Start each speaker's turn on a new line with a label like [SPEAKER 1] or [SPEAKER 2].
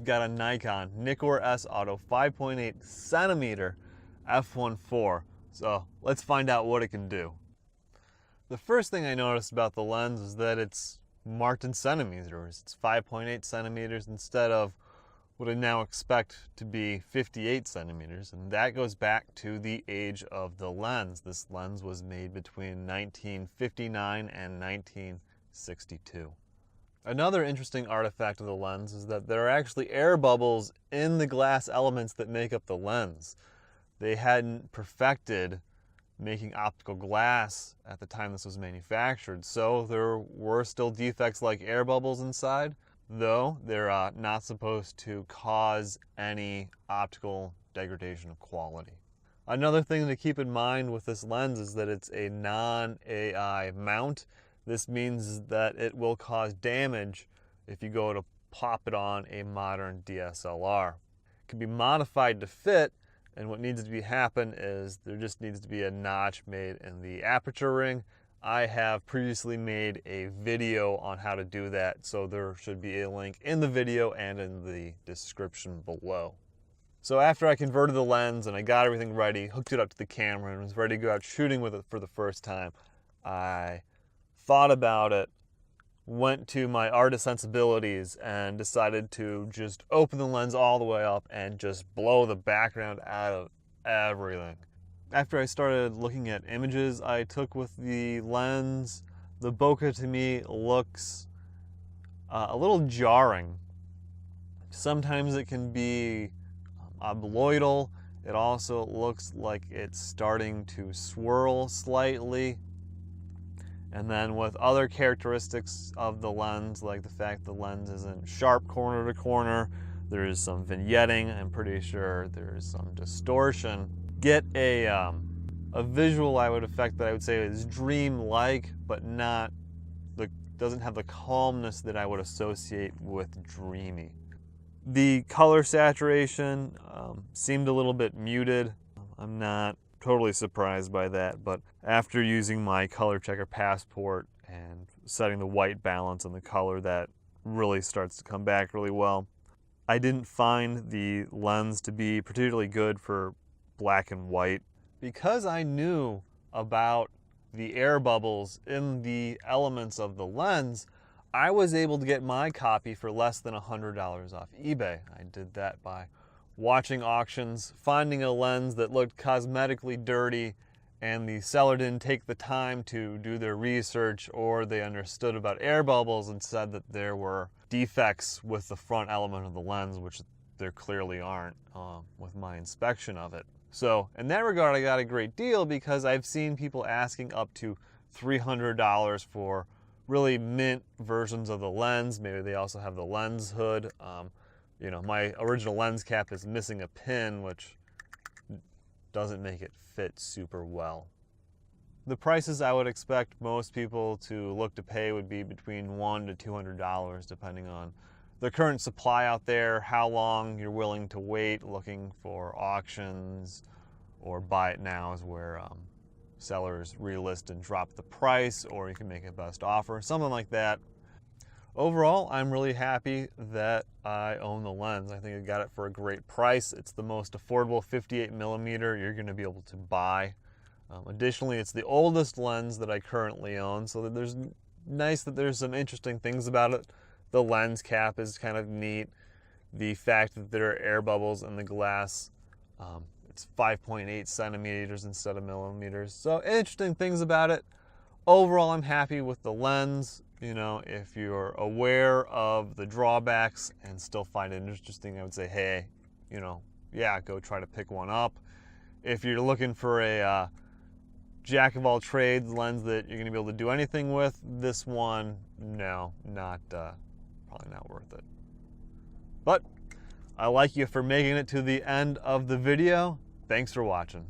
[SPEAKER 1] got a Nikon Nikkor-S Auto 5.8 centimeter f1.4. So let's find out what it can do. The first thing I noticed about the lens is that it's marked in centimeters. It's 5.8 centimeters instead of what I now expect to be 58 centimeters, and that goes back to the age of the lens. This lens was made between 1959 and 1962. Another interesting artifact of the lens is that there are actually air bubbles in the glass elements that make up the lens. They hadn't perfected making optical glass at the time this was manufactured, so there were still defects like air bubbles inside, though they're not supposed to cause any optical degradation of quality. Another thing to keep in mind with this lens is that it's a non-AI mount. This means that it will cause damage if you go to pop it on a modern DSLR. It can be modified to fit, and what needs to happen is there just needs to be a notch made in the aperture ring. I have previously made a video on how to do that, so there should be a link in the video and in the description below. So after I converted the lens and I got everything ready, hooked it up to the camera, and was ready to go out shooting with it for the first time, I thought about it, went to my artist sensibilities, and decided to just open the lens all the way up and just blow the background out of everything. After I started looking at images I took with the lens, the bokeh to me looks a little jarring. Sometimes it can be obloidal. It also looks like it's starting to swirl slightly. And then with other characteristics of the lens, like the fact the lens isn't sharp corner to corner, there is some vignetting, I'm pretty sure there's some distortion. Get a visual I would say is dream-like, but doesn't have the calmness that I would associate with dreamy. The color saturation seemed a little bit muted. I'm not totally surprised by that, but after using my color checker passport and setting the white balance and the color, that really starts to come back really well. I didn't find the lens to be particularly good for black and white. Because I knew about the air bubbles in the elements of the lens, I was able to get my copy for less than $100 off eBay. I did that by watching auctions, finding a lens that looked cosmetically dirty, and the seller didn't take the time to do their research, or they understood about air bubbles and said that there were defects with the front element of the lens, which there clearly aren't with my inspection of it. So in that regard, I got a great deal, because I've seen people asking up to $300 for really mint versions of the lens. Maybe they also have the lens hood. You know, my original lens cap is missing a pin, which doesn't make it fit super well. The prices I would expect most people to look to pay would be between $100 to $200, depending on the current supply out there, how long you're willing to wait, looking for auctions, or buy it now is where sellers relist and drop the price, or you can make a best offer, something like that. Overall, I'm really happy that I own the lens. I think I got it for a great price. It's the most affordable 58mm you're going to be able to buy. Additionally, it's the oldest lens that I currently own, so there's nice that there's some interesting things about it. The lens cap is kind of neat. The fact that there are air bubbles in the glass. It's 5.8 centimeters instead of millimeters. So interesting things about it. Overall, I'm happy with the lens. You know, if you're aware of the drawbacks and still find it interesting, I would say, hey, you know, yeah, go try to pick one up. If you're looking for a jack of all trades lens that you're going to be able to do anything with, this one, no, probably not worth it. But I like you for making it to the end of the video. Thanks for watching.